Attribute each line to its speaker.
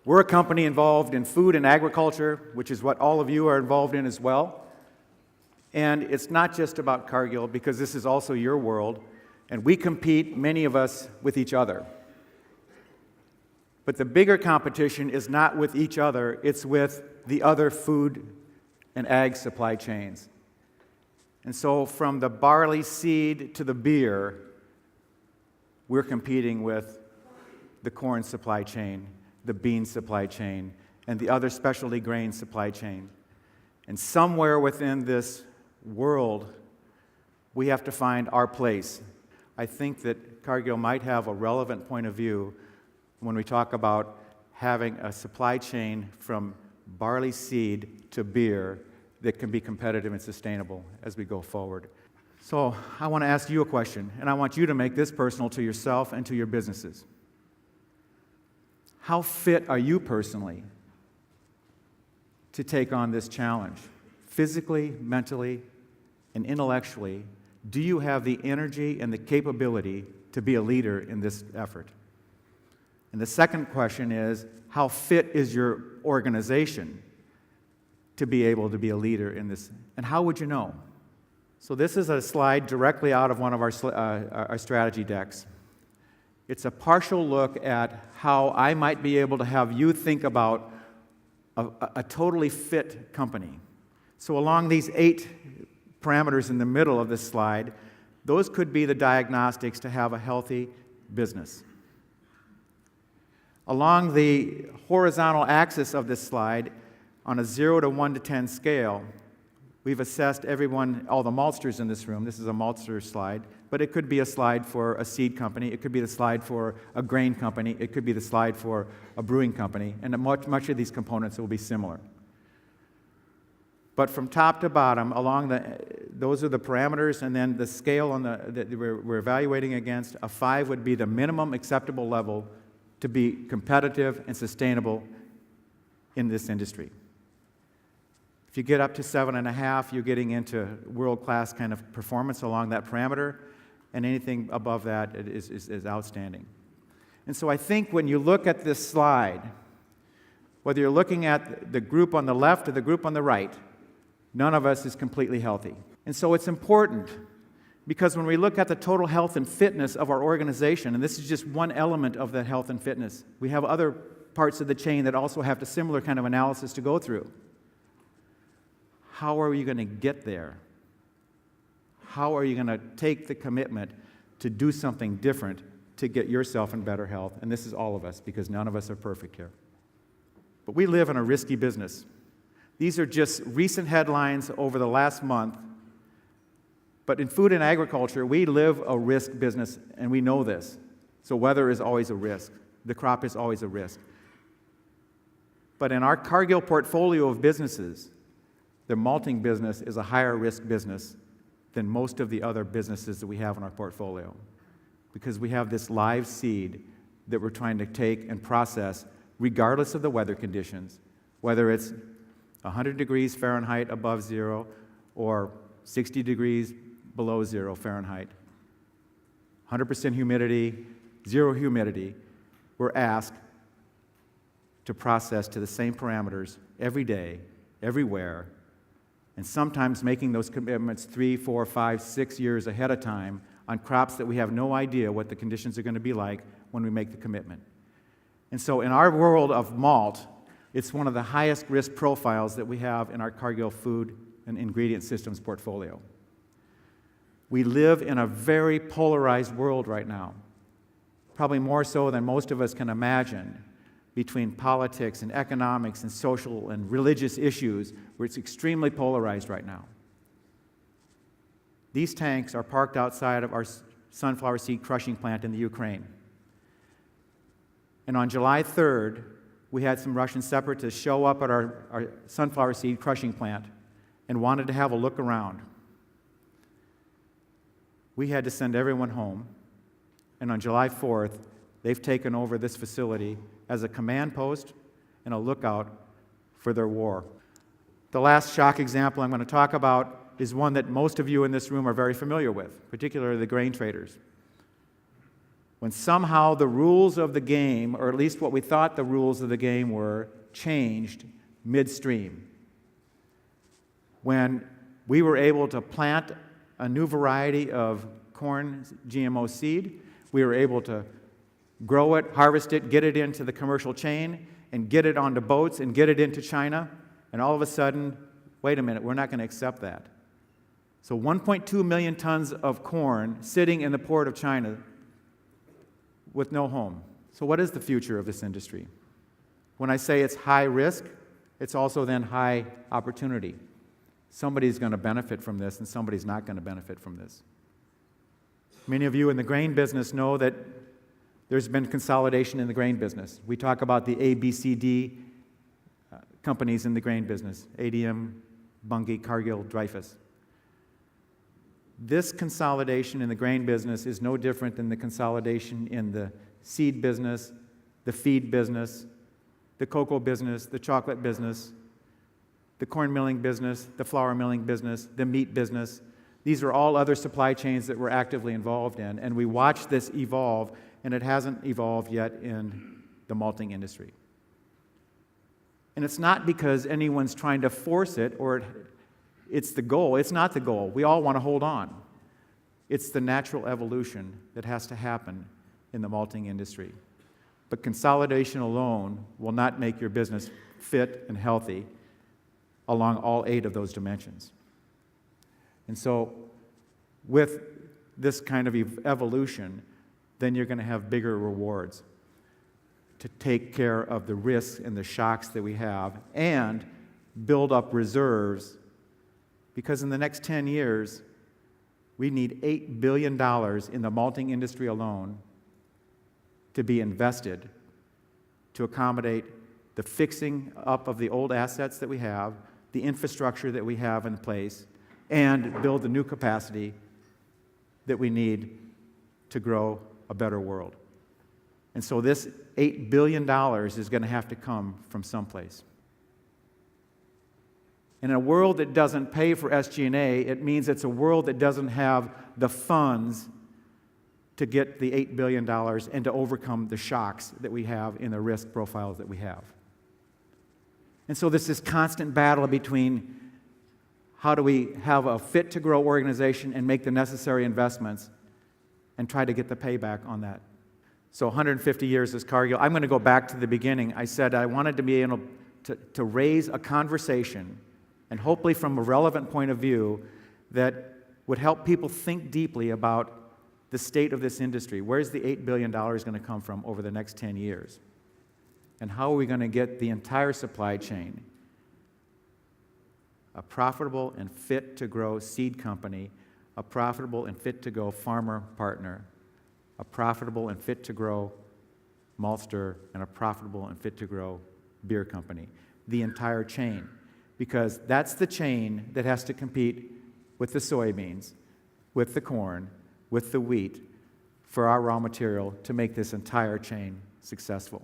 Speaker 1: We're a company involved in food and agriculture, which is what all of you are involved in as well. And it's not just about Cargill, because this is also your world, and we compete, many of us, with each other. But the bigger competition is not with each other, it's with the other food and ag supply chains. And so from the barley seed to the beer, we're competing with the corn supply chain, the bean supply chain, and the other specialty grain supply chain. And somewhere within this world, we have to find our place. I think that Cargill might have a relevant point of view when we talk about having a supply chain from barley seed to beer that can be competitive and sustainable as we go forward. So I want to ask you a question, and I want you to make this personal to yourself and to your businesses. How fit are you personally to take on this challenge? Physically, mentally, and intellectually, do you have the energy and the capability to be a leader in this effort? And the second question is, how fit is your organization to be able to be a leader in this? And how would you know? So this is a slide directly out of one of our strategy decks. It's a partial look at how I might be able to have you think about a totally fit company. So along these 8 parameters in the middle of this slide, those could be the diagnostics to have a healthy business. Along the horizontal axis of this slide, on a 0 to 1 to 10 scale, we've assessed everyone, all the maltsters in this room. This is a maltster slide, but it could be a slide for a seed company. It could be the slide for a grain company. It could be the slide for a brewing company, and much of these components will be similar. But from top to bottom, those are the parameters, and then the scale that we're evaluating against. A 5 would be the minimum acceptable level to be competitive and sustainable in this industry. If you get up to 7.5, you're getting into world-class kind of performance along that parameter, and anything above that is outstanding. And so I think when you look at this slide, whether you're looking at the group on the left or the group on the right, none of us is completely healthy. And so it's important, because when we look at the total health and fitness of our organization, and this is just one element of that health and fitness, we have other parts of the chain that also have a similar kind of analysis to go through. How are you going to get there? How are you going to take the commitment to do something different to get yourself in better health? And this is all of us, because none of us are perfect here. But we live in a risky business. These are just recent headlines over the last month. But in food and agriculture, we live a risk business, and we know this. So weather is always a risk. The crop is always a risk. But in our Cargill portfolio of businesses, the malting business is a higher risk business than most of the other businesses that we have in our portfolio, because we have this live seed that we're trying to take and process regardless of the weather conditions, whether it's 100 degrees Fahrenheit above zero or 60 degrees below 0 Fahrenheit. 100% humidity, 0 humidity. We're asked to process to the same parameters every day, everywhere, and sometimes making those commitments 3, 4, 5, 6 years ahead of time on crops that we have no idea what the conditions are going to be like when we make the commitment. And so in our world of malt, it's one of the highest risk profiles that we have in our Cargill food and ingredient systems portfolio. We live in a very polarized world right now, probably more so than most of us can imagine, between politics and economics and social and religious issues, where it's extremely polarized right now. These tanks are parked outside of our sunflower seed crushing plant in the Ukraine. And on July 3rd, we had some Russian separatists show up at our sunflower seed crushing plant and wanted to have a look around. We had to send everyone home, and on July 4th, they've taken over this facility as a command post and a lookout for their war. The last shock example I'm going to talk about is one that most of you in this room are very familiar with, particularly the grain traders. when somehow the rules of the game, or at least what we thought the rules of the game were, changed midstream. When we were able to plant a new variety of corn GMO seed, we were able to grow it, harvest it, get it into the commercial chain, and get it onto boats and get it into China, and all of a sudden, wait a minute, we're not going to accept that. So 1.2 million tons of corn sitting in the port of China with no home. So what is the future of this industry? When I say it's high risk, it's also then high opportunity. Somebody's going to benefit from this, and somebody's not going to benefit from this. Many of you in the grain business know that there's been consolidation in the grain business. We talk about the ABCD companies in the grain business: ADM, Bunge, Cargill, Dreyfus. This consolidation in the grain business is no different than the consolidation in the seed business, the feed business, the cocoa business, the chocolate business, the corn milling business, the flour milling business, the meat business. These are all other supply chains that we're actively involved in, and we watch this evolve, and it hasn't evolved yet in the malting industry. And it's not because anyone's trying to force it or it's the goal. It's not the goal. We all want to hold on. It's the natural evolution that has to happen in the malting industry. But consolidation alone will not make your business fit and healthy along all 8 of those dimensions. And so with this kind of evolution, then you're going to have bigger rewards to take care of the risks and the shocks that we have and build up reserves, because in the next 10 years, we need $8 billion in the malting industry alone to be invested to accommodate the fixing up of the old assets that we have, the infrastructure that we have in place, and build the new capacity that we need to grow a better world. And so this $8 billion is going to have to come from someplace. In a world that doesn't pay for SG&A, it means it's a world that doesn't have the funds to get the $8 billion and to overcome the shocks that we have in the risk profiles that we have. And so there's this constant battle between how do we have a fit-to-grow organization and make the necessary investments and try to get the payback on that. So 150 years as Cargill. I'm going to go back to the beginning. I said I wanted to be able to raise a conversation, and hopefully from a relevant point of view, that would help people think deeply about the state of this industry. Where's the $8 billion going to come from over the next 10 years? And how are we going to get the entire supply chain a profitable and fit-to-grow seed company, a profitable and fit-to-grow farmer partner, a profitable and fit-to-grow maltster, and a profitable and fit-to-grow beer company? The entire chain. Because that's the chain that has to compete with the soybeans, with the corn, with the wheat, for our raw material to make this entire chain successful.